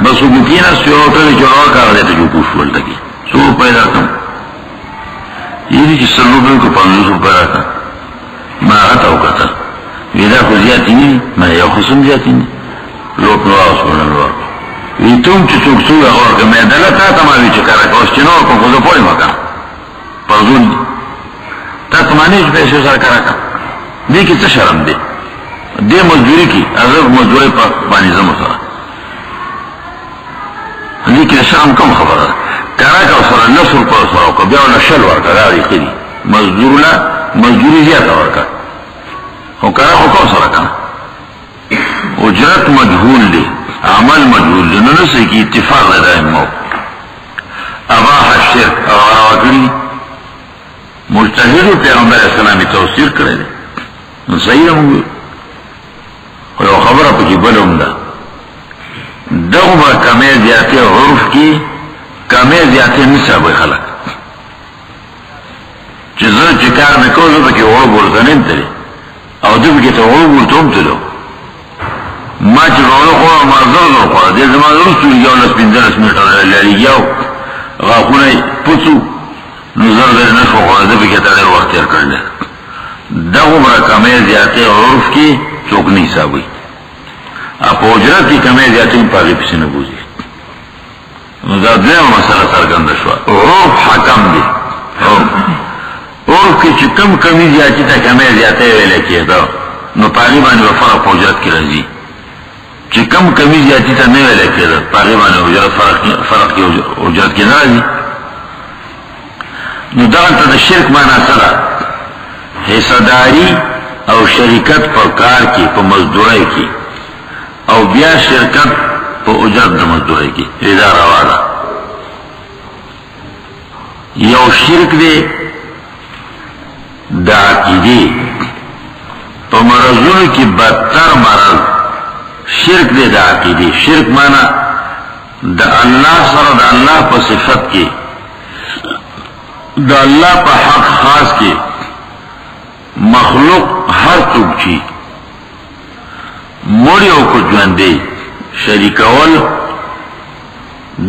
بس وہ بکینا سیوٹر چڑھا کر دیتے جو پوچھ بولتا کی 100 روپے رکھم یہ بھی 100 روپے کو 500 روپے رکھا میں آتا ہو کہتا ویدہ کو زیادی نہیں میں یا خسم زیادی نہیں لوٹ نوا اس کو نلوا وی تم چی چوک سوگا غور که میں دلتا تماوی چکا رکا اس چنور کن خودو پوری مکا پرزون دی تا تمانی چی پیسے سر کرکا دی کی تا شرم دی دی مزدوری کی اگر مزدوری پا بانی زمو سر دی کی شرم کم خبر ہے کرکا سر 10 روپے سر اوکا بیاولا شل ورکا داری خیلی مزدوری زیادہ ورکا او کرکا کم سر کنا اجرت مجهول دی عمل مجهول دی ننسی کی اتفاق دائم مو اباح الشرک اغراوکلی مجتہد پیغمبر اسلامی توصیر کرے دی صحیح رمو اور خبر پکی بلوم دا دغم کمی زیادی عرف کی کمی زیادی نصاب خلق چیزر چکار نکو زو پکی غرو بولتا نیم تلی او دو پکی تا غرو بولتا هم تلو ما چی غولو خواه مرزر دو خواه دیر زمان رسو لیگاو لسپیندرس میٹر لیگاو غاقونای پتسو نظر در نشو خواه دو پکی تا دیر وقت تیر کرده دغو برا کمی زیادی عرف کی چوک نیسا ہوئی اپا اجرت کی کمی زیادی پاگی پسی نبوزی نظر دیم مسئلہ سرگندشوا عرف حکم دی عرف کی چی کم کمی زیادی تا کمی زیادی ویلے کیه دا نو پاگی بانی و فرق اجرت کی رزی چی کم کمی زیادی تا نہیں ویلے کیه دا پاگی بانی فرق کی اجرت کی نرزی نو دغلتا دا شرک مانا سرا حصداری او شرکت پر کار کی پا مزدورائی کی او بیا شرکت پا اجرت دا مزدورائی کی رضا روالا یو شرک دے دا عقیدی پا مرضون کی بدتر مرض شرک دے دا عقیدی شرک مانا دا اللہ سر دا اللہ پا صفت کی دا اللہ پا حق خاص کی مخلوق ہر چوک موڑیو کو جوندے شریکول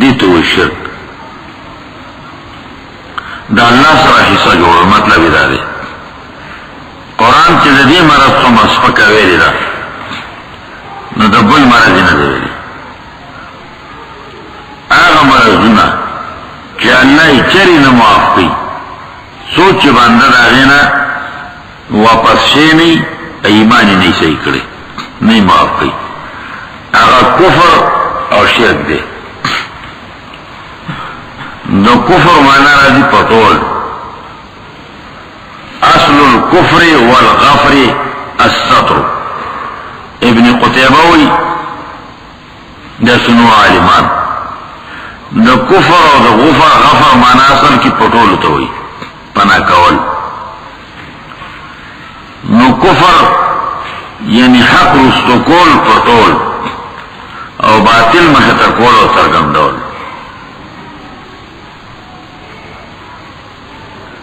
دیتو شرک دا اللہ سر حصہ جوڑ مطلب دا دے قرآن چیز دی مرض تو مصفقہ ویلی دا نو دا بل مرضی ندے ویلی آغا مرضونا چی اللہ چری نمعاف کی سوچ باندر آغینا واپس شے نہیں ایمانی نہیں صحیح کرے نہیں معاف کی اگر کفر اور شرک دے دو کفر مانا راضی پتول اصل الکفر والغفر السطر ابن قتیبوی دا سنو عالمان دو کفر اور دو غفر مانا اصل کی پتول توئی پنا کول نو کفر یعنی حق رستو کول پتول او باطل محتا کول او سرگندول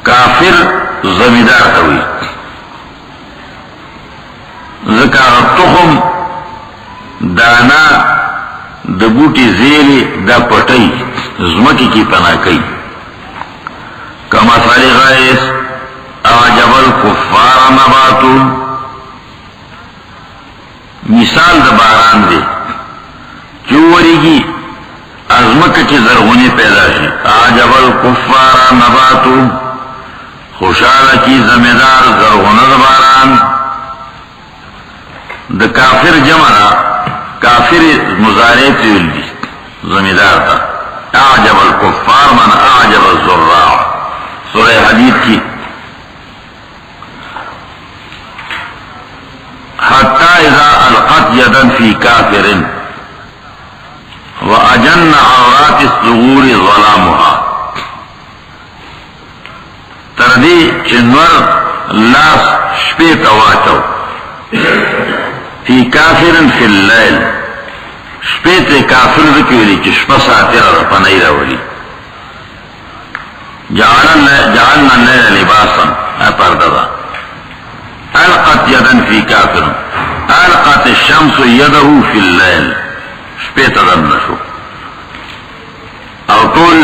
کافر زمیدار توی ذکر تخم دانا دبوٹی زیلی دا پٹی زمکی کی پنا کئی کما ساری غائس اعجب الکفار نباتو مثال دا باران دے چووری کی ازمک کی زرغنی پیدا شی اعجب الکفار نباتو خوشحال کی زمیدار زرغن دا باران دا کافر جمعنا کافر مزارع تیول دی زمیدار تا اعجب الکفار من اعجب الزراع سورہ حدید کی حتی اذا القت یدن فی کافر و اجن عورات الصغور ظلامها تردی چنور لاس شپیت واتو فی کافر فی اللیل شپیت کافر ذکولی چشپا ساتر رپنائی رولی جعلنا اللیل لباسا اپرددا القت یدن فی کافر القت الشمس یده فی اللیل شپیت دن نشو او طول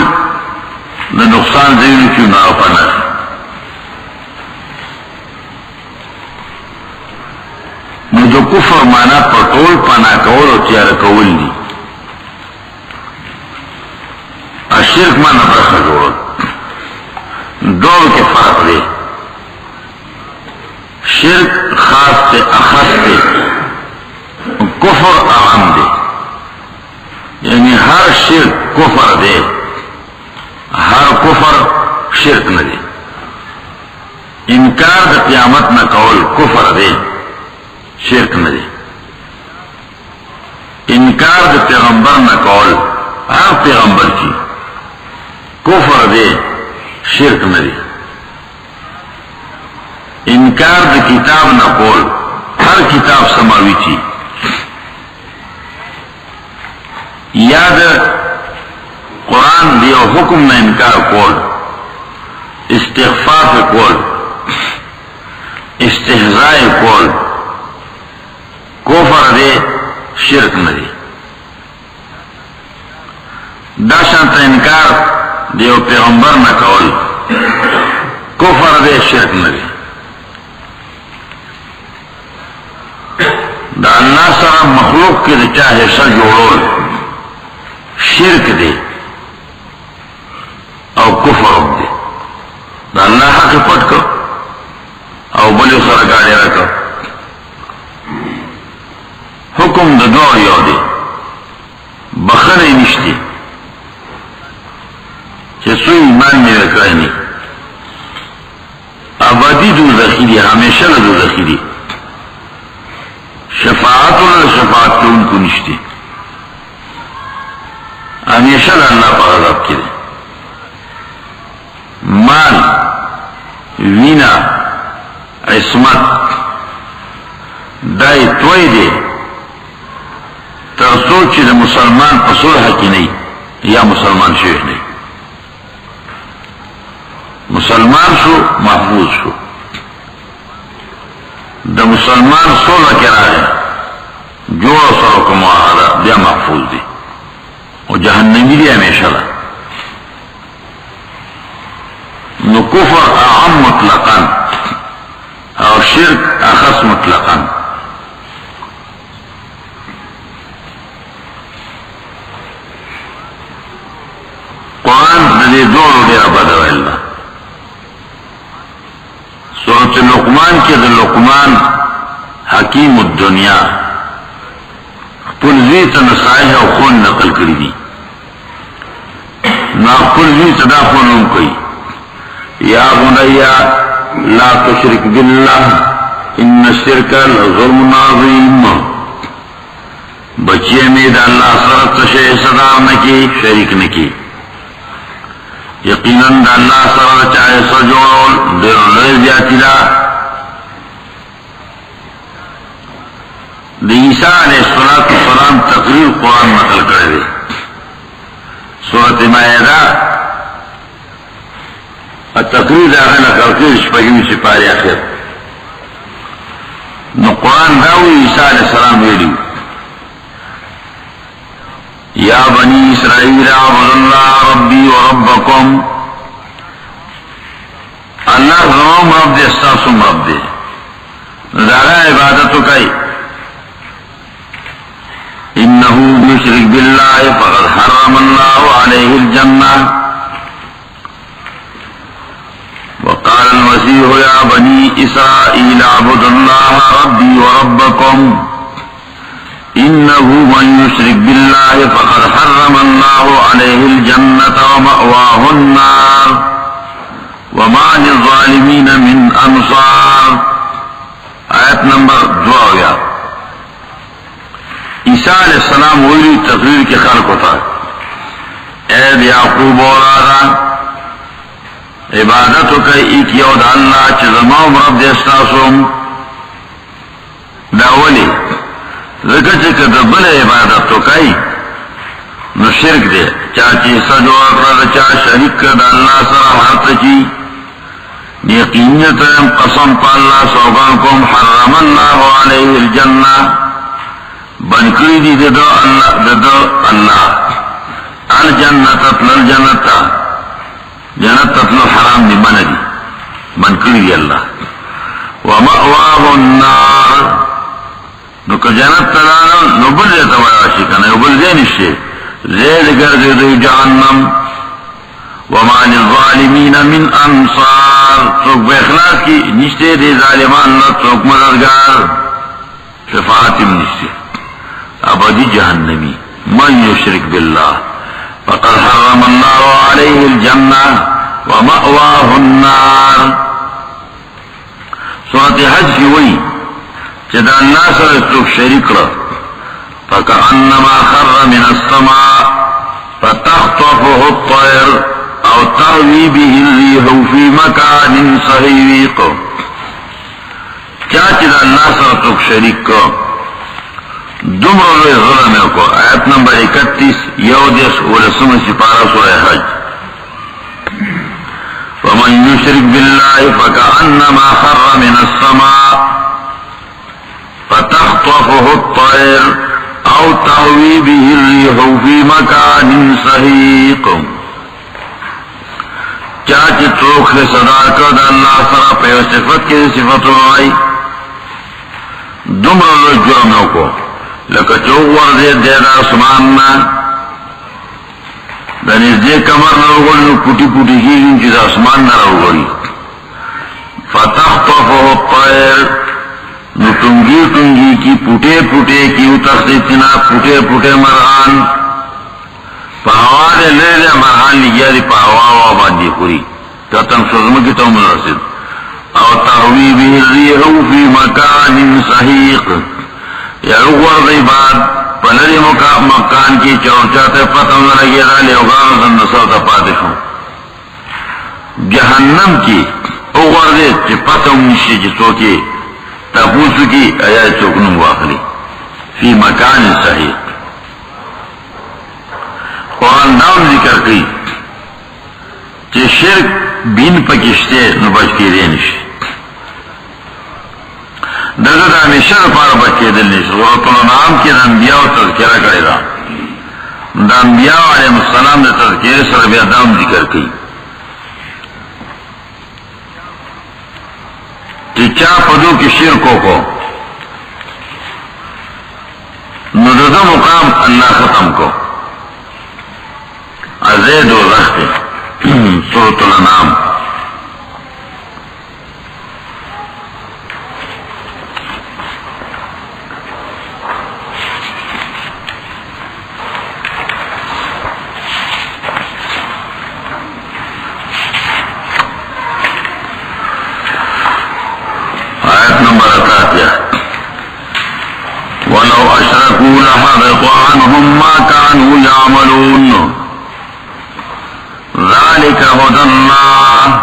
دا نقصان زیونو کیوں نا پانا نو دو کفر مانا پر طول پانا کول او تیار کول دی الشرک مانا برخ جوڑ دور کے فرق دے شرک خاص سے اخص دے کفر اعم دے یعنی ہر شرک کفر دے ہر کفر شرک نہ دے انکار دا قیامت نہ کول کفر دے شرک نہ دے انکار دا پیغمبر نہ کول ہر پیغمبر کی کفر دے شرک نہ دے انکار دا کتاب نہ کول ہر کتاب سماوی تھی یاد قرآن دیو حکم نہ انکار کول استغفاف کول استہزاء کول کفر دے شرک نہ دے دا شانت انکار دیو پیغمبر نہ کول کفر دے شرک نہ دے دا اللہ سره مخلوق کے دے چاہے سر جوڑول شرک دے او کفر دے دا اللہ حق پٹ کر او بلی سر گاڑی رکھو حکم دا دو یو دے بخنے نشتی کہ سوئی ایمان میں رکھائے نہیں ابدی دو ذخیری ہمیشہ دو ذخیری شفاعت اور شفاعت تو ان کو نشتی ہمیشہ اللہ پر عذاب کرے مال وینا عصمت دائی توئی دے ترسوچ چیز مسلمان پر صلح کی نہیں یا مسلمان شیخ نہیں مسلمان شو محفوظ شو دا مسلمان صلح کرا ہے جوڑ سرو کو معاہدہ بیا محفوظ دی اور جہنمی دی ہمیشہ دا نو کفر اعم مطلقاً اور شرک اخص مطلقاً قرآن دے دور دیر بدو اللہ سورۃ لقمان کے دے لقمان حکیم الدنیا پلزیت نصائح و خون نقل کری دی نا پلزیت دا خونوں کوئی یا بنیا لا تشرک باللہ ان الشرک لظلم عظیم بچے میں دا اللہ سرت شے صدار نکی شریک نکی یقیناً دا اللہ سرت چاہے سجول دیر لئے زیادی دا عیسیٰ علیہ السلام تقریر قرآن نقل کرے دے سورۃ مائدہ تقریر داخل نقل کرے شپہیم سپاری آخر نو قرآن داوی عیسیٰ علیہ السلام ویلیو یا بنی اسرائیل اعبدوا اللہ ربی و ربکم اللہ زمان رب دے استاسم رب دے داغا عبادتو کئی انہو یشرک باللہ فقد حرم اللہ علیہ الجنہ وقال المسیح یا بنی اسرائیل اعبدوا اللہ ربی و ربکم انہو من یشرک باللہ فقد حرم اللہ علیہ الجنہ ومأواہ النار وما للظالمین من انصار آیت نمبر 2 عیسیٰ علیہ السلام ویلی تقریر کے خلق ہوتا ہے اے یعقوب اور آدھا عبادتو کا ایک یود اللہ چزماؤ رب دیستاسوم داولی ذکر چکر دبل عبادتو کئی نو شرک دے چاچی سجو اقرد چا شرک کر دا اللہ سر حرط چی یقینیت قسم پا اللہ سوگانکم حرم اللہ علیہ الجنہ بنکری دی دو اللہ الجنت تطلل جنتا جنت تطلل حرام دی من دی من کری دی اللہ ومأواہ النار نو که جنت تلانا نو بل دیتا وراشی کنا نو بل دینشی زید گرد دی جہنم وما للظالمین من انصار سوک بے اخلاص کی نشتے دی ظالمان نہ سوک مددگار شفاعتم نشتے ابدی جہنمی من یشرک باللہ فقد حرم اللہ علیہ الجنہ ومأواہ النار سورۃ حج کی وئی چدا اللہ سر سوک شریک رہ فکأنما خر من السماء فتخطفه الطیر او تهوی به الریح فی مکان صحیق کیا چدا اللہ سر سوک شریک کو دمر روی ظلم کو آیت نمبر 31 یودیس ولسم سپارہ سورہ حج ومن یشرک باللہ فکأنما خر من السماء فتخطفه الطیر او تهوی به الریح فی مکان صحیق کیا چتروک سے صدا کر اللہ سرا پیو صفت کی صفت آئی دمر روی جرموں کو لکچو ورزے دیدا آسماننا دنیزدے کمر نروگوڑی نو پوٹی پوٹی کی انچی دا آسمان نروگوڑی فتخطفه الطیر نو تنگی تنگی کی پوٹے پوٹے کی اتخصیتنا پوٹے پوٹے مرحان پاہوار لے لے مرحان لگیا دی پاہوا باندی خوری کتن سزم کی تو منرسد او تحوی به الریح فی مکان صحیق یا روغور دی بعد پلری مکان کی چورچاتے پتن لگی را لے اغان سن نصر تا پاتشوں جہنم کی اغور دی چی پتن نشی چی سوکی تپوسو کی ایای چکنم واخلی فی مکان صحیح قرآن داؤن ذکر کی چی شرک بین پکشتے نو بچ کی دینش دغه همیشه لپاره بچېدل نشي سورۃ الانعام کې د انبیاء تذکرہ کړی دا د انبیاء علیهم السلام د تذکرې سره بیا دام ذکر کړي چې چا په دو کې شرک وکړو نو دغه مقام الله ختم کو ازید و رخت سورۃ الانعام لحبط عنهم ما كانوا يعملون ذلك هدى الله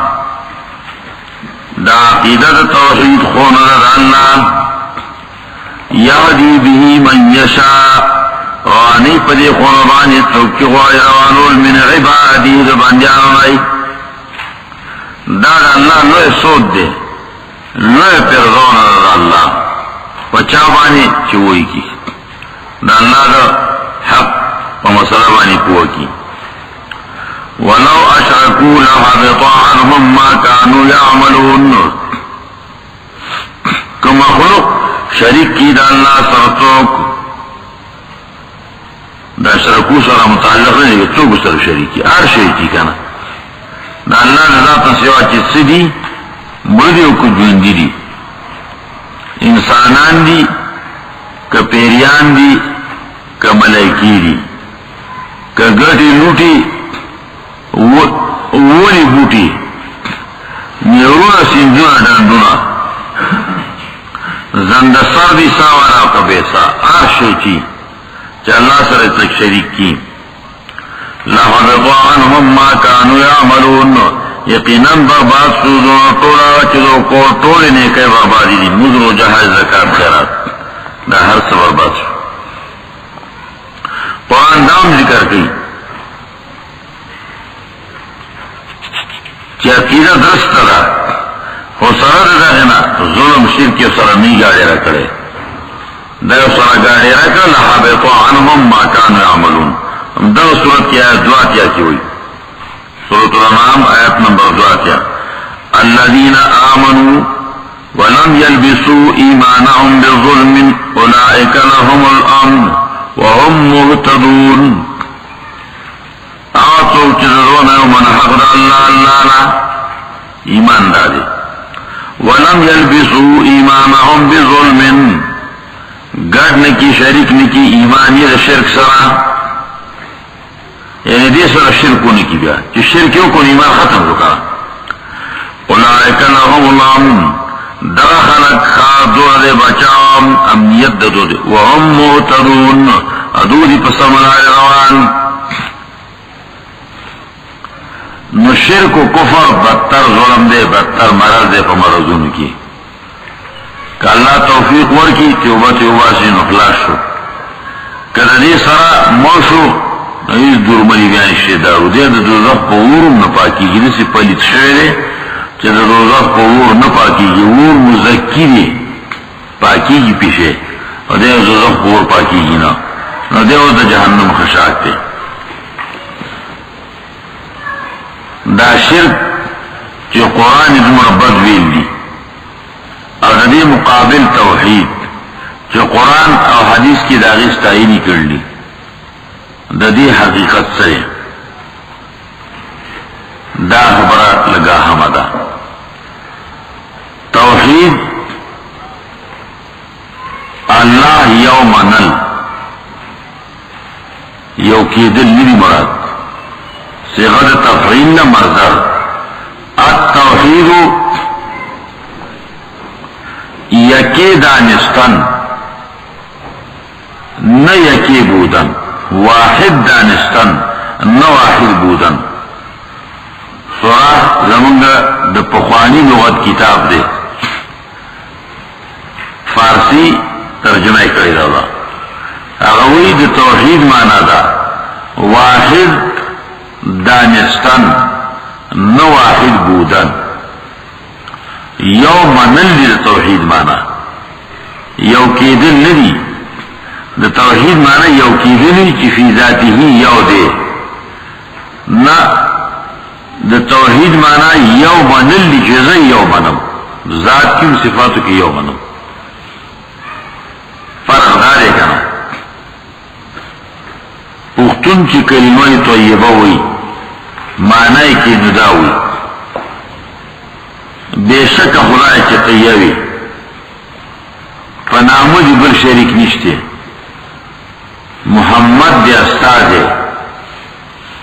دا عقیدت توحید خون اللہ یهدی به من یشاء وانی پدی خونبانی توکی غوائرانول من عبادی دباندیان رائی دا اللہ نوے سود دے نوے پرزون اللہ وچابانی چوئی کی دا اللہ دا حق و مسلمانی پوہ کی ولو اشرکوا لحبط عنهم ما كانوا يعملون کم مخلوق شریک کی دا اللہ سرطوک دا اشرکو سر متعلق نہیں کہ چوک سر شریکی ہر شریکی کنا دا اللہ دا ذات سوا چیز سے دی مردیو کو جوندی دی انسانان دی کہ پیریان دی کہ ملائکی دی کہ گٹی لوٹی ولی بوٹی نیرونا سنجونا ڈندونا زند سر دی ساوانا قبیسا ہر شیچی چا اللہ سر تک شریک کی لحبط عنهم ما كانوا يعملون یقیناً برباد سوزونا طولا چلو کو طولی نیکے بربادی دی مزر و جہاز زکاة خیرات دا ہر سے برباد سو قرآن دام ذکر کی کہ عقیدہ درست دا خو سرد دا ہے ظلم شرک سرمی گاڑی رکھڑے دا سر گاڑی رکھا لحبط عنهم ما كانوا يعملون دو سورت کی آیت دعا کیا کی ہوئی سورۃ الانعام آیت نمبر دعا کیا الذین آمنوا ولم يلبسوا ایمانهم بظلم اولئک لهم الامن وهم مهتدون. آتو چیزون من حق اللہ ایمان دارے ولم يلبسوا ایمانهم بظلم گڑ نکی شریک نکی ایمانی شرک سرا یعنی دے سر شرکو نکی بیا جو شرکیوں کو ایمان ختم رکا اولئک لهم الامن دا خلق خادو دے بچام امنیت دو دے وهم مهتدون ادو دی پسمنائے روان. نو شرک و کفر بدتر ظلم دے بدتر مرض دے پا مرضون کی کہ اللہ توفیق ورکی توبہ سے نخلاص شو کہ دی سرا موشو ایز درملی بیان شیدارو دے دا دوزخ پا اورم نپاکی گی نسی پلیت شوئے دے چہ دا دوزخ پا اور نپاکی گی اور مزکی دے پاکی گی پیشے اور دے دوزخ پا اور پاکی گی نا دے او دا جہنم خشاک دے. دا شرک جو قرآن دمر بد ویل دی اور دی مقابل توحید جو قرآن اور حدیث کی داغیس تعینی کر لی دا دی حقیقت سے دا خبرات لگا حمدہ توحید اللہ یو منل یو کی دل نی مراد صيغة تفعيل مصدر التوحيد يكي دانستان نہ یکی بودن واحد دانستان نہ واحد بودن. سورہ زمانگا دا پخوانی لغت کتاب دے فارسی ترجمہ کری دا اغوی دا توحید مانا دا واحد دانستان نو واحد بودن یو منل دی دا توحید مانا یو کی دل ندی دا توحید مانا یو کی دلی چی فی ذاتی ہی یو دے نا دا توحید مانا یو منل دی جزا یو منم ذات کی صفاتو کی یو منم فرق دارے کنا پختون کی کلمہ طیبہ ہوئی معنی کی ندا ہوئی بے شک خدای کی طیبی فنامو دی بل شریک نشتے محمد دی استاد ہے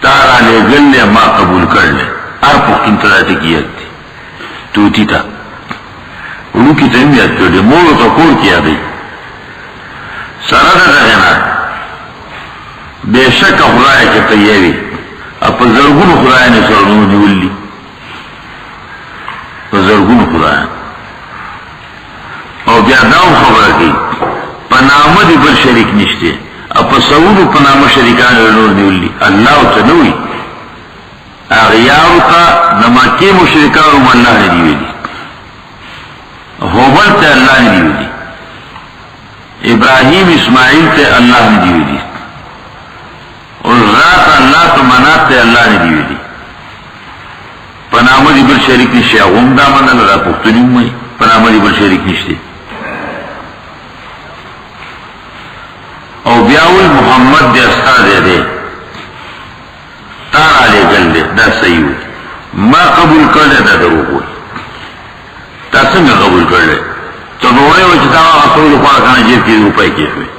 تارا لے گل لے ما قبول کر لے ار پختون تراتی کیت تھی توتی تا انہوں کی تنمیت کر لے مولو تو کور کیا دی سرد رہنا بے شک خدای کی طیبی اپا زرگون خدای نے سرنو نیولی پا زرگون خدای او بیاداو خبر کی پنامہ دی بل شریک نشتے اپا سعودو پنامہ شریکان رنور نیولی اللہ تنوی اغیارو تا نماکی مشرکانو اللہ نے نیولی حبل تے اللہ نے نیولی ابراہیم اسماعیل تے اللہ نے نیولی اور ذات اللہ تو منات تے اللہ نے دیوی دی پنامہ دی بل شریک نشتے اغم دا من اللہ پختنیم میں پنامہ دی بل شریک نشتے او بیاول محمد دے استاد دے تارا لے گل دے دا صحیح ہوئی ما قبول کر دے دا دروگ ہوئی تا سنگا قبول کر دے تو دوڑے ہوئی چتا اصول خواه کانا جیب کی روپے کیف ہوئی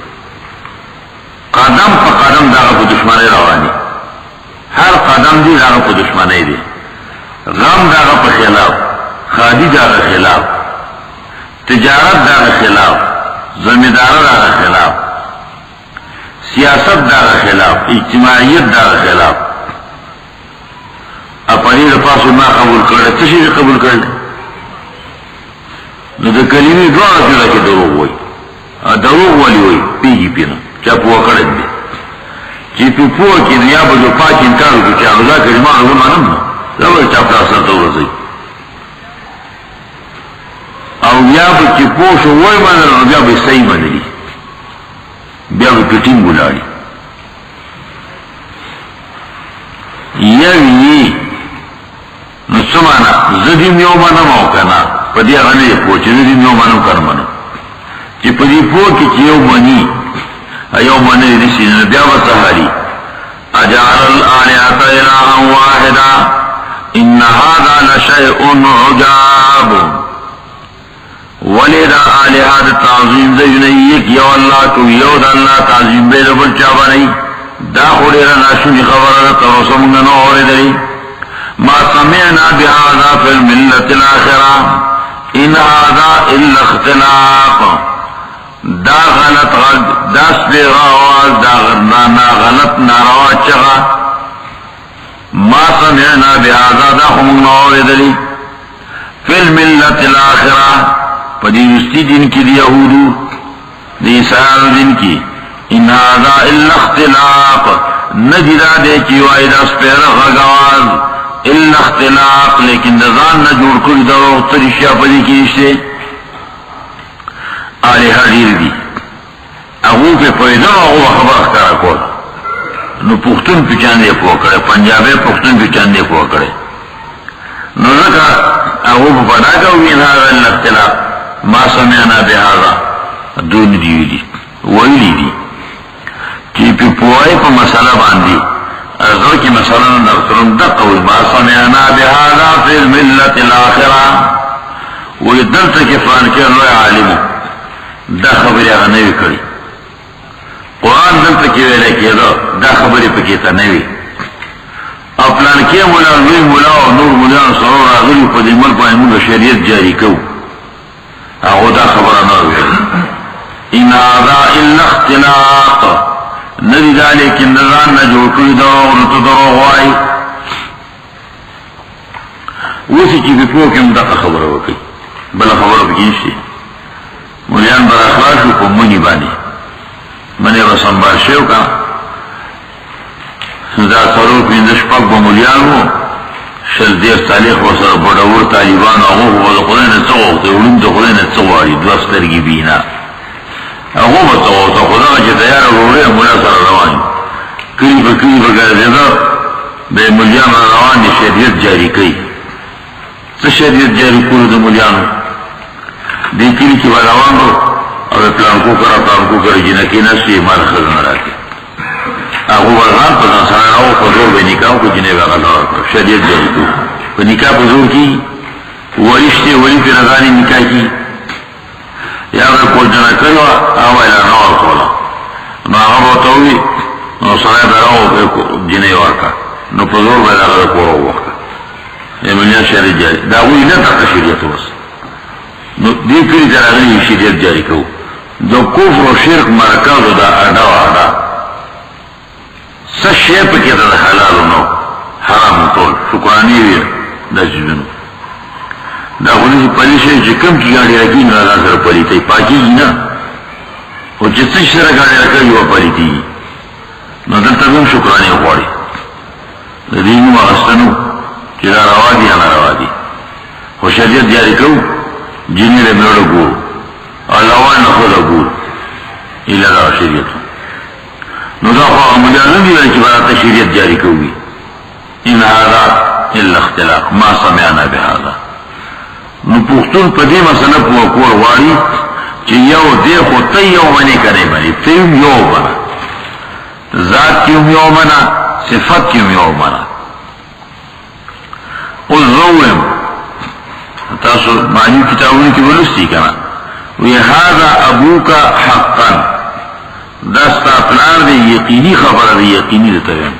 قدم پا قدم داغا کو دشمنے روانی ہر قدم دی داغا کو دشمنے دی غم داغا پا خلاف خادی داغا خلاف تجارت داغا خلاف زمیندار داغا خلاف سیاست داغا خلاف اجتماعیت داغا خلاف اپنی رفاس ما قبول کرده تشیر قبول کرده نو دا کلمی دوارا پیدا که دروغ ہوئی دروغ والی ہوئی پیگی پینا چا پوہ کرد دے چی پی پوہ کی نیا با جو پاک انکارو کی چا رضا کلمان رو مانم نا لبر چا پراسر تو رضی او یا با چی پوہ شو وی مانر بیا با صحیح مانلی بیا با پٹنگ بلاری یوی نسمانا زدیم یو منم او کنا پدی اغنی پوچی زدیم یو منم کر منم چی پدی پوکی چی یو منی ایو منی رسی نبیا و سحالی اجعل الآلیات الہا واحدا ان هذا لشیء عجاب ولی دا آلیات تعظیم زیونی یک یو اللہ کو یو دا اللہ تعظیم بے دبل چابا نہیں دا خوڑی را ناشونی خبر را ترسمنا نوری دری ما سمعنا بهذا في الملة الآخرة ان هذا الا اختلاق دا غلط دا سبیغ آواز دا غلط ناروا چغا ما سمعنا بهذا دا خمون نوری دری في الملة الآخرة پدیوستی دن کی دی یہودو دی عیسیٰ دن کی ان هذا الا اختلاق نجدہ دے کی وائد اسپیر غگواز الا اختلاق لیکن دزان نہ جوڑ کر درو ترشیا پدی کی اشتے آلے حدیر دی اگو پہ پیدا اگو خبر کرا کول نو پختون پچاندے پوکڑے پنجابے پختون پچاندے پوکڑے نو رکا اگو پہ پدا کہو ان هذا الا اختلاق ما سمعنا بهذا دون دیوی ویلی دی چی پی پوائی پا مسئلہ باندی ازو کی مسئلہ نرسلم دقوی ما سمعنا بهذا فی الملت الاخرہ وی دلتا کی فانکی اللہ عالمو دا خبری اگا نوی کری قرآن دلتا کی ویلے کی دا خبری پکیتا نوی اپلانکی مولا لوی مولا و نور مولا سرور آغلی پا دی ملک آئیمون شریعت جاری کو اگو دا خبرانو ویلے ان هذا الا اختلاق ندی دا لیکن نظام نجوکوی دروغ نتو دروغ وائی وسی چی پی پوکم دا خبر وکی بلا خبر بکنشتی مولیان بر اخلاشو پا منی بانی منی رسنبار شیو کا دا سرور پیندش پاک با مولیانو شل دیر تالیخ و سر بڑاور طالبان اغوه و دا خدای نتوغتی علوم دا خدای نتوغاری دوسترگی بینا اغوه بتوغتا خدا چه تیار روڑی مولا سر روانی کلی پا کلی پا گرزیده بے مولیان روان دی شریعت جاری کئی تا شریعت جاری کرو دا مولیانو دی کلی کی با روان رو او پلانکو کرا جنکی نسی مال خزن راکی اغوه برغان پا نصران او خضور بے نکاو کو جنی بے غلار کرو شریعت جاری کرو پا نکاح بزور کی ورشتے ولی پی نظانی نکاح کی یا اگر کوئی جنہ کروا آوائی لانوار کولا نو آغا باتاوی نو سرائی براو جنہ وارکا نو پزور بیدا غدا کورو وقتا یہ ملیان شریعت جاری داوی نتا شریعت بس نو دی کلی تراغلی شریعت جاری کرو دو کفر و شرک مرکز دا اڈا و اڈا سا شیپ کتا دا حلال نو حرام طول شکرانی وی دا جنو دا خودی پلیشی چی کم کی گاڑی رکی نو سر پلیتی پاکی گی نا و جتنش سر گاڑی رکی و پلیتی نو دلتا بیم شکرانی خواری دا دینو مغستنو چی دا روا دی یا نا روا دی و شریعت جاری کرو جنی لے میرو گو اللہوان خود گو ایلا دا شریعتو نو دا خواہ مجالن دی چی براتا شریعت جاری کروگی ان هذا الا اختلاق ما سمعنا بهذا نو پختون پا دی مسئلہ پو اکور واری چی یو دی خود تی یو منی کرے بنی تیم یو بنا ذات کیوں یو منا صفت کیوں یو منا قل رویم تاسو معنی کتابونی کی ولستی کنا وی هذا ابوکا حقا دستا پلار دی یقینی خبر دی یقینی دی تغیم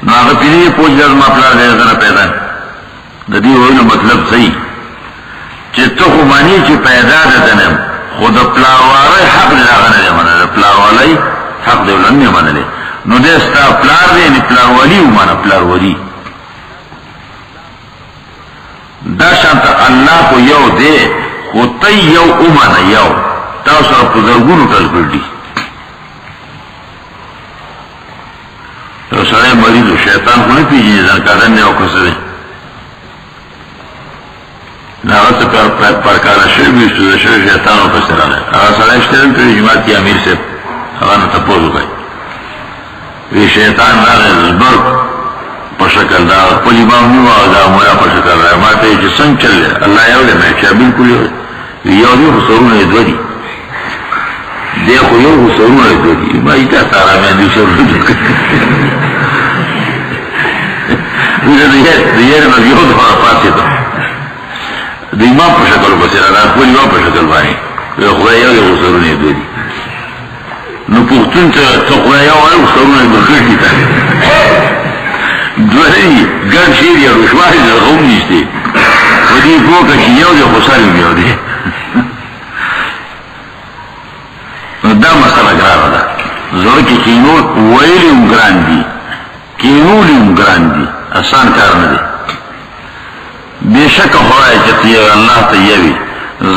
نا اگر پیلی پوچھ جاز ما پلار دی ازنا پیدا دا دی ہوئی مطلب صحیح چی تو خمانی چی پیدا دتنم خود پلارواری حق دی آغا ندی مانا پلارواری حق دی ولن دی مانا دی نو دیستا پلار دی یعنی پلارواری او مانا پلارواری دا شانتا اللہ کو یو دے خود تی یو او مانا یو تاو سر پزرگونو تلکل دی تو سرے مریض و شیطان کو نہیں پیجی زنکارن نے او کسرے ناغت پرکارا شر بیستو دا شر شیطان و کسرہ لے اگر سرے اشترم کری جماعت کی امیر سے اگر نتپوزو گئی وی شیطان ناغے زبر پر شکل دا پل امام نیو آگا مولا پر شکل رہا ہے ما تے چی سنگ چل لے اللہ یو لے میں چاہ بالکل یو دیو خسرون ادو دی دیکھو یو خسرون ادو دی ما ایتا سارا میں دیو شرون ادو دیئر نو یو دفعہ پاسی دا دی امام پر شکل بسیرا دا پل امام پر شکل بانی خدا یو دیو خسرون ادو دی نو پختون تا خدا یو آئے خسرون ادو خیٹی تا دوری گن شیر یا رشواہی در غم نیستے و دی پوکا چی یو دی خساری میو دی دا مسئلہ گرارا دا زور کی کینول ویلی ام گران دی کینولی ام گران دی آسان کار ندی بے شک خواہی چتی اللہ تیوی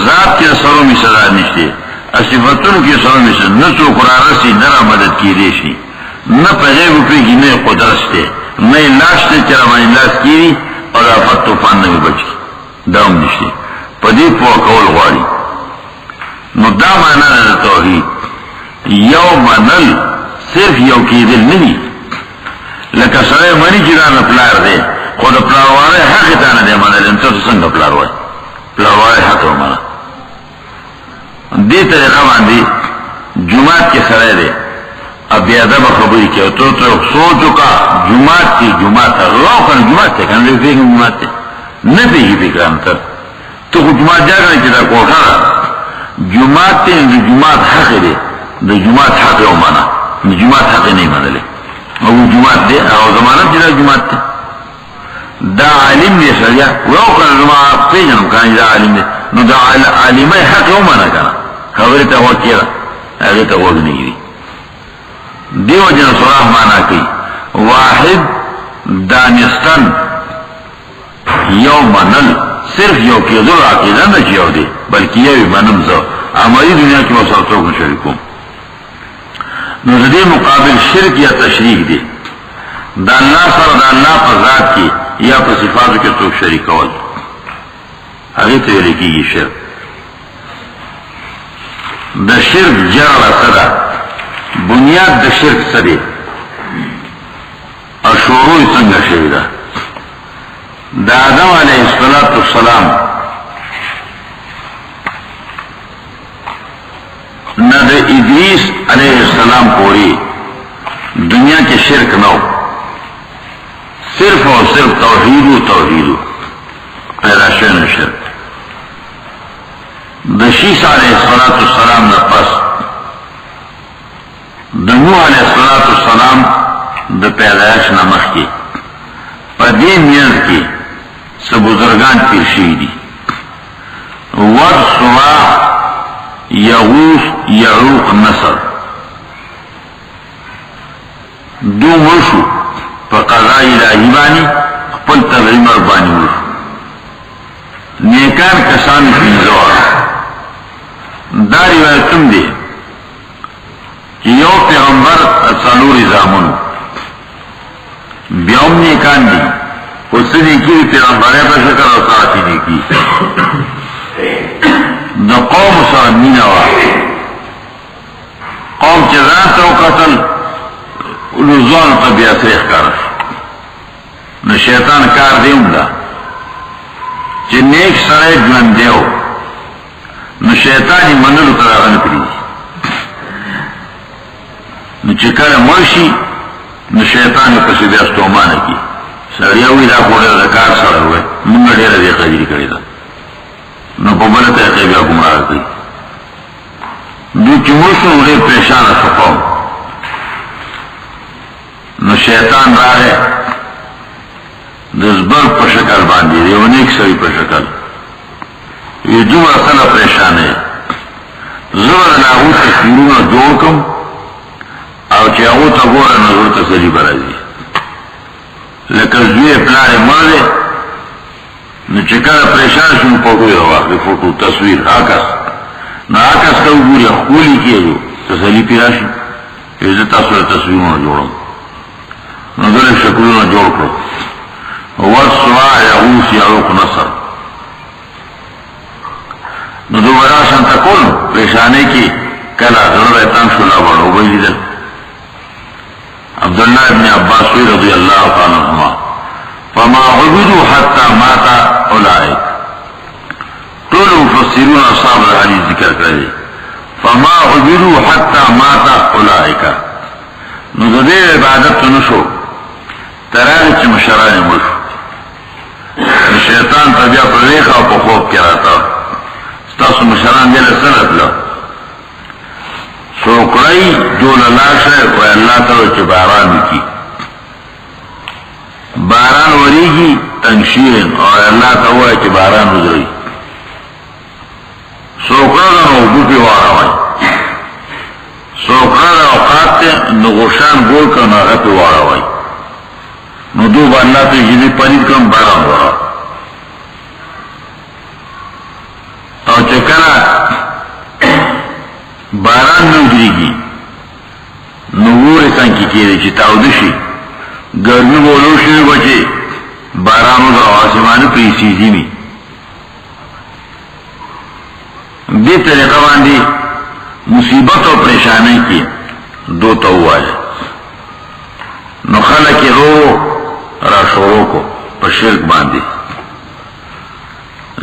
ذات کے سروں میں صدا نشتے صفتوں کے سروں میں صدا نہ تو قرارسی نرا مدد کی ریشی نہ پغیب پی کی نئے قدرستے نئے لاشتے چرمانی لاس کیری اور آفت توفان نمی بچی داؤم نشتے پدی پو کول غواری نو دا مانا نا توحید یو منل صرف یو کی دل نہیں لکہ سرے منی چران پلار دے خود پلاروارے حق تانا دے منل انتا تو سنگ پلاروارے حق رو منا دی طریقہ باندی جماعت کے سرے دے اب بیادب خبری کیا تو سوچو کا جماعت کی جماعت ہے اللہ کا جماعت ہے کہنے لئے فیکن جماعت ہے نہ پیگی فکران تر تو خود جماعت جا کرنے چیتا کوٹھا جماعت تے جماعت حق دے دا جماعت حق ہے مانا جماعت حق نہیں مانا لے وہ جماعت دے اور زمانہ چیتا جماعت تے دا عالم دے سریا وہ کہنے جماعت تے جنم کہنے دا عالم دے نو دا عالم حق ہے مانا کہنا خبری تا ہوا کیا اگر تا ہوا نہیں گری دیو جن صلاح مانا کی واحد دانستان یو منل صرف یو کی ذر عقیدہ نہ چیو دے بلکہ یو منم زو عملی دنیا کی وسعتوں کو شرکوں نزدی مقابل شرک یا تشریک دے دا اللہ سر دا اللہ پر ذات کی یا پر صفات کے تو شریک اول اگر تو یہ لکھی گی شرک دا شرک جرع صدا بنیاد دا شرک سدے اور شروع سنگا شہیدہ دا آدم علیہ السلام نہ دا ادریس علیہ السلام پوری دنیا کے شرک نو صرف اور صرف توحید پیدا شن شرک دا شیس علیہ السلام نہ پس دا نوح علیہ السلام دا پیدایش نمخ کی پا دین نیز کی سب بزرگان پیر شیدی ود سوا یغوث یعوق نصر دو مرشو پا قضائی الہی بانی پل تغریمر بانی مرشو نیکان کسان پینزوار دا روایتم دے یو پیغمبر اصالوری زامنو بیوم نیکان دی اس نے کی پیغمبرے پر شکر اور ساتھی نے کی دا قوم سرمین آوا قوم چیزان تو قتل لزوان طبیعت سے اخکارش نہ شیطان کار دیوں دا چی نیک سرے جوان دیو نہ شیطانی منلو تراغن پریدی نو چکر مرشی نو شیطانی پسی بیستو مانا کی سریعوی دا کوڑے دا کار سر ہوئے منگا دیر دے قدری کری دا نو پبلت اقیب یا گمراہ کری دو چی مرشو انہے پیشان سقوم نو شیطان را ہے دزبر پشکل باندی دی ونیک سوی پشکل یہ دو اصلا پریشان ہے زبر ناغو تکیرون جوڑ کم او چی اغو تا گورا نظر تسلی برازی لیکن زوی پلار مرده نو چکر پریشان شن فوٹو رواقی فوٹو تصویر آکس نو آکس تا گوری خولی کیے جو تسلی پیراشی ایزی تصویرون جوڑم نظر شکلون جوڑ کرو والسوا یغوث یعوق نصر نو دو براشن تکل پریشانے کی کلا ضرور ایتان شلا بڑھو بھئی دل عبداللہ ابن عباس رضی اللہ تعالیٰ عنہ فما عبدوا حتى مات اولئک. طول مفسرون اصحاب الحدیث ذکر کرے فما عبدوا حتى مات اولئک. نو دے عبادت نشو تراغ چی مشران مشو. شیطان تبیا پر ریخا پا خوب کراتا ستاسو مشران دیل سنت لو سوکرائی جو للاش ہے وہ اللہ تعالی چی باران کی باران وریگی تنشیرن اور اللہ تعالی چی باران وزری سوکرا نو اوبو پی وارا وائی سوکرا اوقات تے نغوشان گول کر ناغا پی وارا وائی نو دو با اللہ تے جنی پرید کم باران وارا اور چکنا باران نو گریگی نور سان کی کیرے چی تاودشی گرمی بولو شوی بچے بارانو در آسمان پریسیزی می دی طریقہ باندی مصیبت اور پریشانی کی دو تواج نو خلق رو را شورو کو پر شرک باندی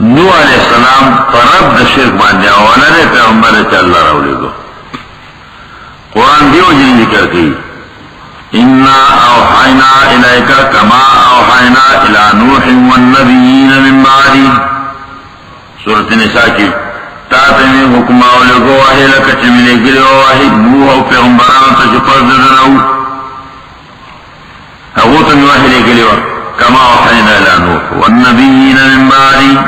نو علیہ السلام پر رب دا شرک باندی اولا رے پیغمبر چا اللہ راولے گو قرآن دیو جن ذکر کی اِنَّا أَوْحَيْنَا إِلَيْكَ كَمَا أَوْحَيْنَا إِلَى نُوحٍ وَالنَّبِيِّينَ مِن بَعْدِهِ سورۃ النساء کی تاتے میں حکم آولے گو واہی لکا چملے گلے واہی نوح و پیغمبران تا چپر دناو اغوتا میں واہی لے گلے واہی كما أوحينا إلى نوح والنبيين من بعده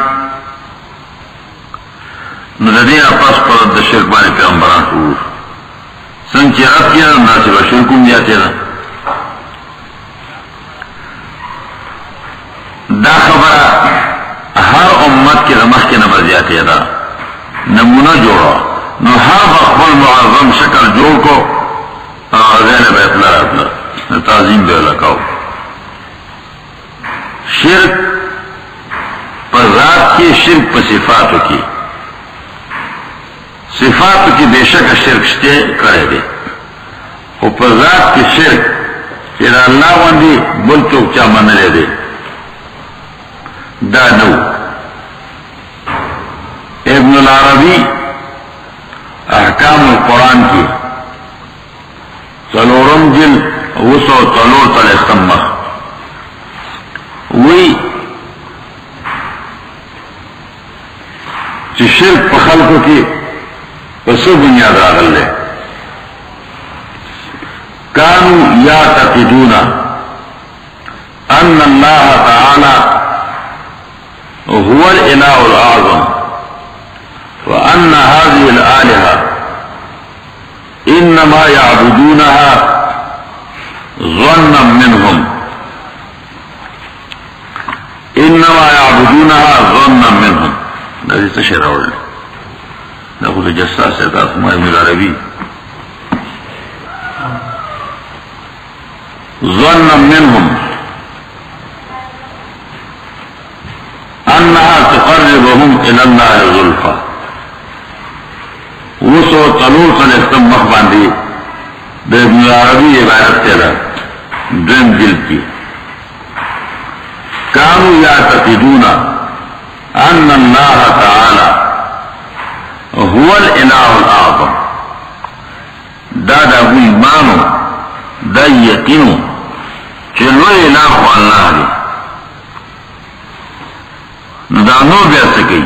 ندین اپاس پر دا شرک بانے پیغمبران شروع سنچی رب کیا ناصر و شرکم دیاتے دا دا خبر ہر امت کے رمخ کے نمبر دیاتے دا نمونہ جوڑا نو ہر بخبر معظم شکل جوڑ کو غیر بیت اللہ اپنا تعظیم بے لکاو شرک پر ذات کی شرک پر صفاتوں کی صفاتوں کی بے شک شرک شتے کرے دے اور پر ذات کی شرک کہ اللہ وندی بلتو کیا من لے دے دا نو ابن العربی احکام القرآن کی سلورم جل وسو تلور تل استمخ وی چی شرک پا خلقوں کی پسو بنیاد آگل لے کانو یعتقدون ان اللہ تعالی هو الإله الأعظم وأن هذه الآلهة إنما يعبدونها ظنا منهم إنما يعبدونها ظنا منهم هذه تشرع له نقول جساس اسمه ابن العربي ظنا منهم انها تقربهم الى الله زلفى وسو تلور تلستم مخبان دی بے ابن العربی عبارت تیرا دن دل کی كانوا يعتقدون ان الله تعالى هو الاله الاعظم دا هو ایمانو دا یقینو چلو الہ اللہ دی ندانو بیاسکی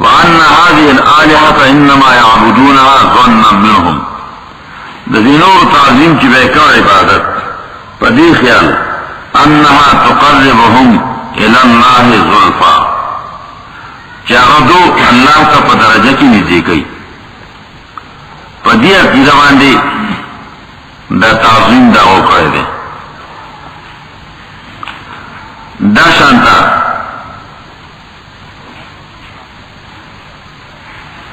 وان هذه الالهة انما يعبدونها ظنا منهم دینور تعظیم کی بیکار عبادت پدی خیال انها تقربهم الى الله زلفا چاہدو اللہ کا پدرجہ کی نزدیک گئی پدی عقیدہ باندھی دا تعظیم دا ہو کرے دے دا شانتا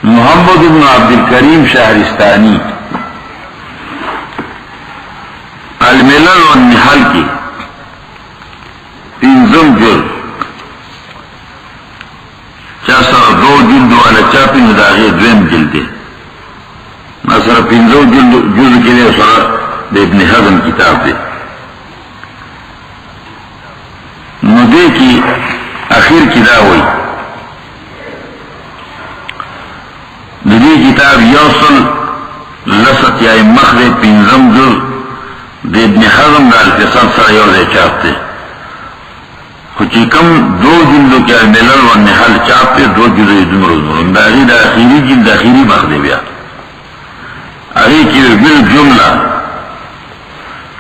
محمد بن عبد الکریم شہرستانی الملل والنحل کی تینزم جلد چا سر دو جلد والا چاپی نداغی دویم جلد نا سر پینزو جلد کے لئے سر دے ابن حزم کتاب دے دے کی اخیر کی دا ہوئی دی کتاب یوصل لست یا مخد پینزم جل دی ابن حزم دا الفصل سر یوزے چاپتے خوچی کم دو جلدوں کے الملل و نحل چاپتے دو جلدوں دمر دمر داغی دا اخیری جلد اخیری مخد بیا اگی کی بالجملہ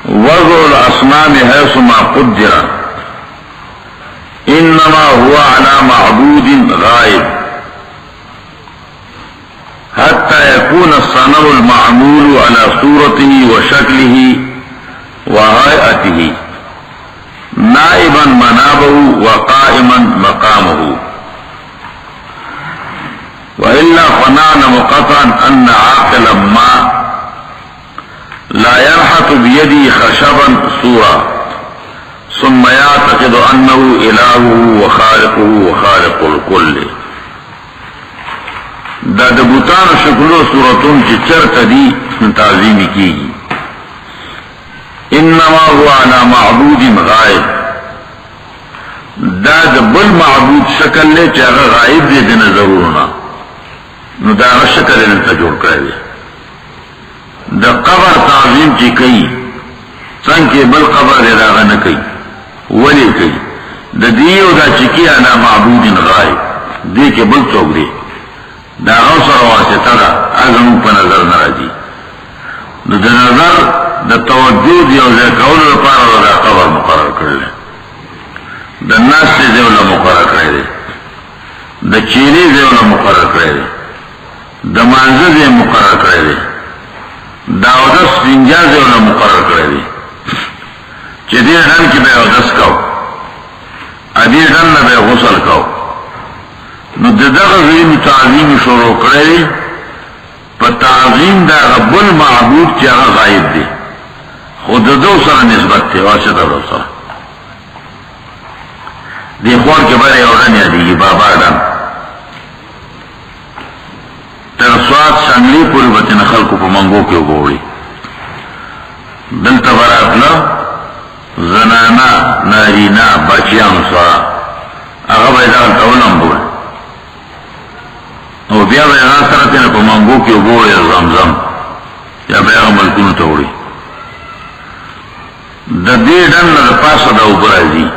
وضع الاسنام حیث ما قدر انما هو على معبود غائب حتى يكون الصنم المعمول على صورته وشكله وهيئته نائبا منابه وقائما مقامه وإلا فنعلم قطعا أن عاقلا ما لا ينحت بيده خشبا صورا ثم يعتقد أنه إلهه وخالقه وخالق الكل دا دبوتان شکلو صورتون چی چرت دی تعظیمی کی گی انما هو على معبود غائب دا دبل معبود شکل لے چاہا غائب دے دینا ضرورنا نو دا شکل انتا جوڑ کرے دا قبر تعظیم چی کئی سنگ کے بل قبر دے داغا نکی ولی کئی دا دیو دا چکی على معبود غائب دے کے بل چوک دے دا غوصر واسطہ دا ازمو پا نظر نرازی دا نظر دا توجہ دیو زی قول پارا دا قبر مقرر کرلے دا ناس سے زیولا مقرر کرلے دا چیری زیولا مقرر کرلے دا منزل زی مقرر کرلے دا عدس سنجا زیولا مقرر کرلے چی دیر دن کی بے عدس کاؤ ادیر دن بے غسل کاؤ نو دغه غیم تعظیم شروع کړی په تعظیم دا رب المعبود چې هغه غایب دی خود دو سره نسبت دی واسطه دو سره دی خوار کې بره اورن یادی بابا دم تر سواد شاملی پوری بچن خلقو په منګو کې وګوري دلته براتله زنانا نارینا بچیان سره هغه به دا تولم بول او بیا به هغه سره تینا په منګو کې وګوري زمزم یا بیا هغه ملکونو ته وړي د دې ډن نه پاسه دا اوبه راځي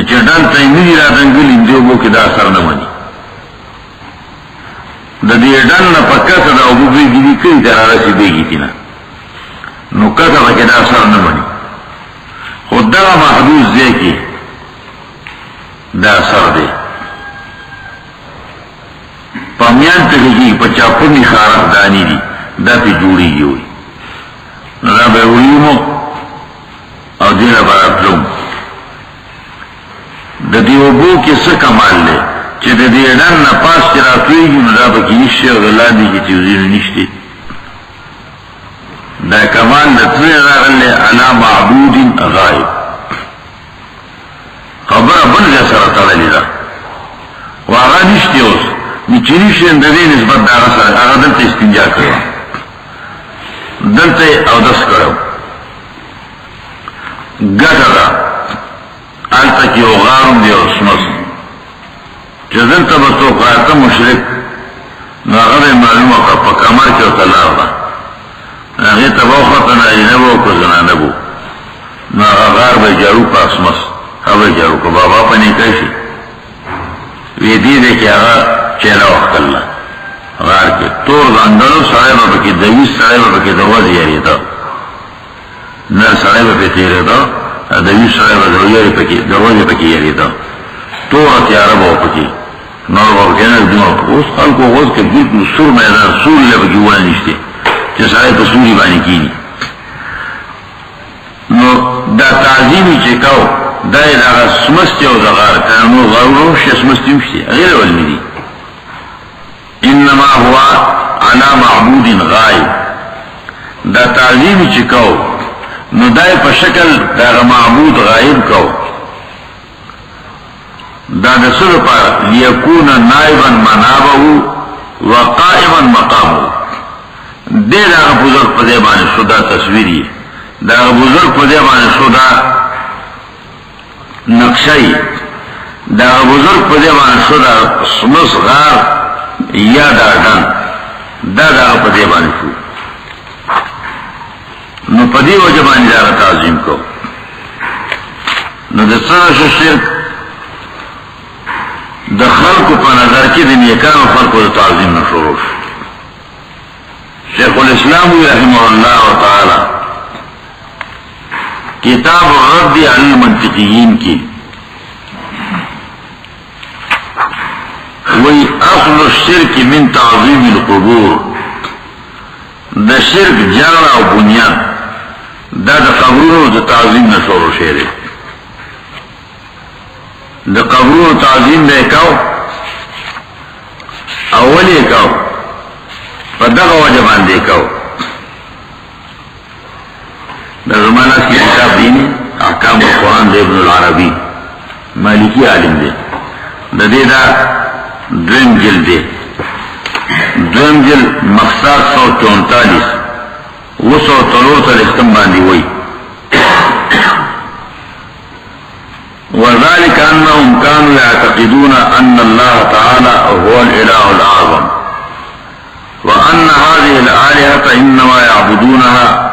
چې ډن ته یې نه راځنګلي دې اوبو کې دا اثر نه مني د دې ډن نه په کسه دا اوبه بېږي کوي تر رسېږي تینا نو کسه پکې دا اثر نه مني خو دغه محدود ځای کې دا اثر دی پامیان تکیږي په چاپونی خارق دانی دي دا ته جوړیږي وي نو دا به ویمو او دینه براتلوم د دې وګو کې څه کمال دی چې د دې ډن نه پاس چې راتویږي نو دا به کې نشي او لاندې کې چیزونه نشته دا کمال د تری راغلی علی معبود غایب خبره بل ځای سره تړلې ده و هغه نشته اوس چینی شین د دې نسبت دا سره هغه دلته استنجا کړو دلته او داس کړو ګټه البته کې وغارم دی او سمس چې دلته به تو قاعده مشرک هغه معلومه په کمر کې او تعالی هغه ته وخت نه وو کو زنانه وو نو هغه به جارو پاس مس هغه جارو کو بابا پني کوي وی دې کې هغه چهره وقت اللہ غار کے تور اندرو سڑے با پکی دویس سڑے با پکی دروازی یاری دا نر سڑے با پکی تیرے دا دویس سڑے با دروازی پکی یاری دا تور اتیارہ با پکی نور با پکی نر دنو اس خال کو غوز کے بالکل سور میدان سور لے پکی ہوا نشتے چه سڑے پا سوری بانی کینی نو دا تعظیمی چکاو دا ادا سمستی او دا غار کانو غارو شی سمستی مشتی غیر علمی دی انما هو على معبود غائب دا تعظیم چکو نو دای په شکل دا معبود غائب کو دا د سر پر لیکون نائبا منابه وقائما مقامه دې دا بزرگ په دې باندې شودا تصویری دا بزرگ په دې باندې شودا نقشی دا بزرگ پدے بان شدا سمس غار یا داردان دا پدے بان شو نو پدی وجبان جارہ تعظیم کو نو دسانا شو شرک دا خلق پا نظر کی دن یکان و خلق دا تعظیم نشوروش شیخ الاسلام رحمہ اللہ تعالی کتاب الرد علی المنطقیین کی وہی اصل الشرک من تعظیم القبور دا شرک جانا و بنیاد دا قبرونو دا تعظیم نشورو شیرے دا قبرونو تعظیم دا اکاو اولی اکاو پا دغا وجبان دے اکاو دا زمانہ کی کتاب دینی احکام القرآن دے ابن العربی مالکی عالم دے دا دے دا دویم جل دے دویم جل مقصد 144 وہ 143 تا لختم باندی ہوئی وذلك أنهم كانوا يعتقدون أن الله تعالى هو الإله الأعظم وأن هذه الآلهة إنما يعبدونها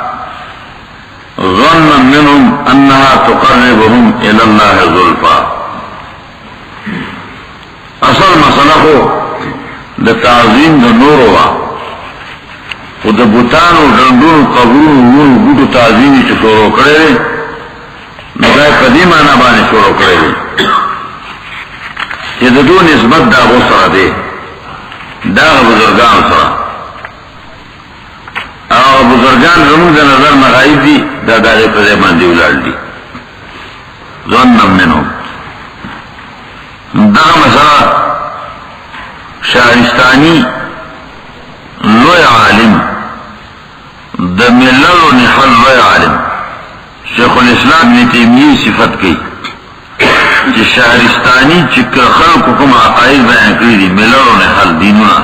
ظنا منهم أنها تقربهم إلى الله زلفى اصل مسئلہ کو دا تعظیم دا نور ہوا و دا بوتان و ڈندون و قبرون و بوتو تعظیمی چو شروع کرے رہے نگاہ قدیمانا بانے شروع کرے رہے یہ دا دو نسبت دا غصرہ دے دا بزرگان سرہ اور بزرگان رمون دا نظر مغائب دی دا دارے پدے ماندی اولاد دی ظنم منہم دا مسئلہ شہرستانی لوی عالم دا ملل و نحل لوی عالم شیخ الاسلام ابن تیمیہ صفت کی کہ شہرستانی چکر خلق کم عقائد بیان کری دی ملل و نحل دینونا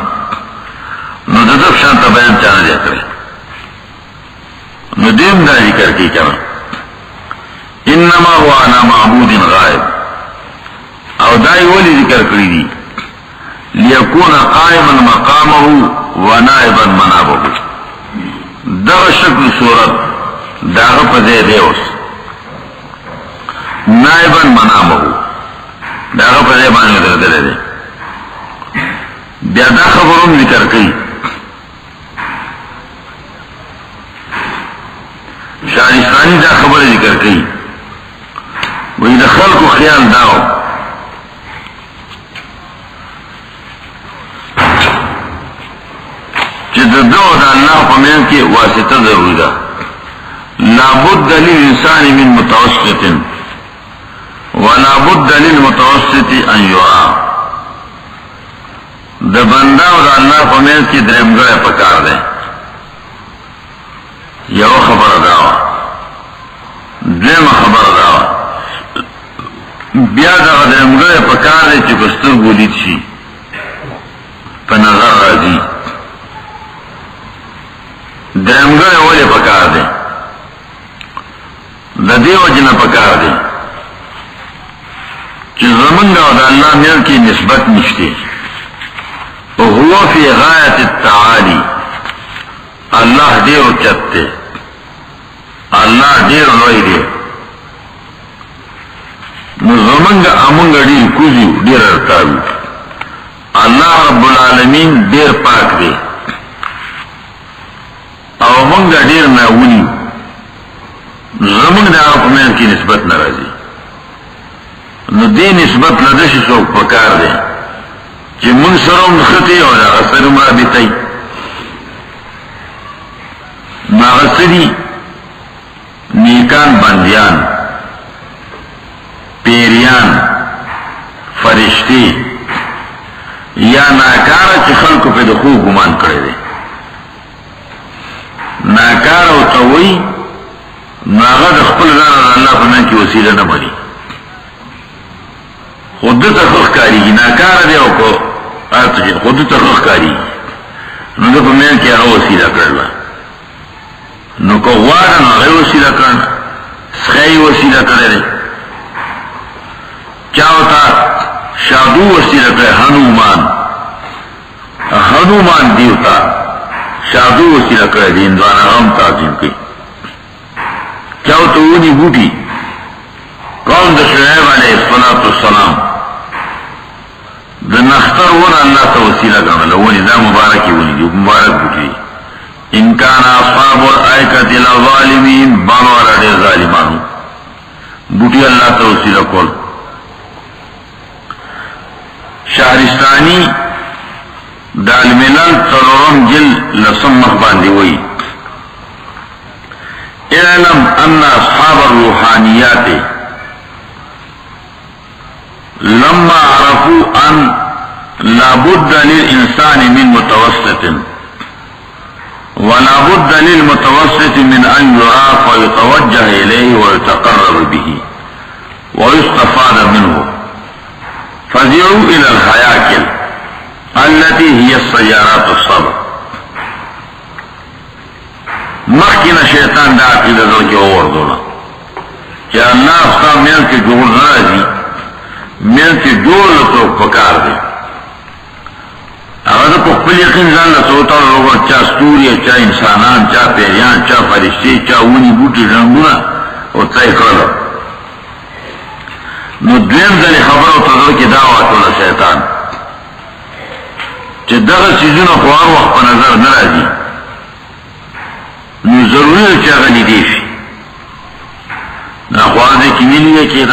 نو ددف شانتا بیان چانا دیا کرے نو دیم دا ذکر کی کنا انما هو عنا معبود غائب او دائی ولی ذکر کری دی لیکون قائما مقامه و نائبا منابه دغ شکل صورت داغ پزے دیوس نائبا منابه داغ پزے بانی دردلے دے بیا دا خبرون ذکر کری شارستانی دا خبر ذکر کری وہی دا خلق و خیال داو دو دا اللہ پمین کی واسطہ ضروری دا لابد للانسان من متوسط ولابد للمتوسط ان یرا دا بندہ دا اللہ پمین کی درمگڑ پکار دے یو خبر داوا درم خبر داوا بیا دا درمگڑ پکار دے چکستر گولید شی پا نظر راضی درمگڑ والے پکار دے دا دیو جنہ پکار دے کہ زمنگا دا اللہ میر کی نسبت نشتے هو فی غایت التعالی اللہ دیر چتے اللہ دیر روئی دے نو زمنگا امنگا دیر کوزیو دیر ارتاوی اللہ رب العالمین دیر پاک دے او منگا دیر ناولی زمن دا اپمین کی نسبت نرازی نو دی نسبت لدش سوک پکار دے چی من سرم خطی او دا غسرم رابطی ناغسری نیکان بندیان پیریان فرشتی یا ناکارا چی خلقو پی دخو گمان کرے دے ناکار او توئی ناغد خپل ځان الله په من کې وسیله نه بني خود ته خخ کاری ناکار دی او کو اته خود ته خخ کاری نو د په من کې هغه وسیله کړل نو کو واره نو هغه وسیله کړل سخی وسیله کړل ہوتا شادو وسیلہ کہ ہنومان دیوتا شادو وسیلہ کہ ہندوانا غم تعظیم کی کیا ہوتا اونی بوٹی قوم دا شعیب علیہ السلام دا نختر ون اللہ تا وسیلہ کرنا لونی دا مبارکی ونی دی مبارک بوٹی ان کان اصحاب الائکت الظالمین بانوارا دے ظالمانو بوٹی اللہ تا وسیلہ کول شہرستانی دا الملل تلورم جل لسم مخباندی وئی اعلم ان اصحاب الروحانیات لما عرفوا ان لا بد للانسان من متوسط ولا بد للمتوسط من ان يعاف ويتوجه اليه ويتقرب به ويستفاد منه فزعوا الى الهياكل التي هي السيارات الصبر مخکنا شیطان دا عقیدہ در کے اور دولا کہ اللہ اس کا مل کے جوڑ نہ رہی مل کے جوڑ تو پکار دے اگر تو پل یقین جان لسوتا روگا چاہ ستوری چاہ انسانان چاہ پیریان چاہ فرشتے چاہ اونی بوٹی رنگونا اور تے کرو نو دویم دلی خبر و تدر کی دعوات والا شیطان چہ دغا چیزون خوار وقت پا نظر نرازی نو ضروری چاہ غنی دیشی نا خوار دے کی ملی ہے کہ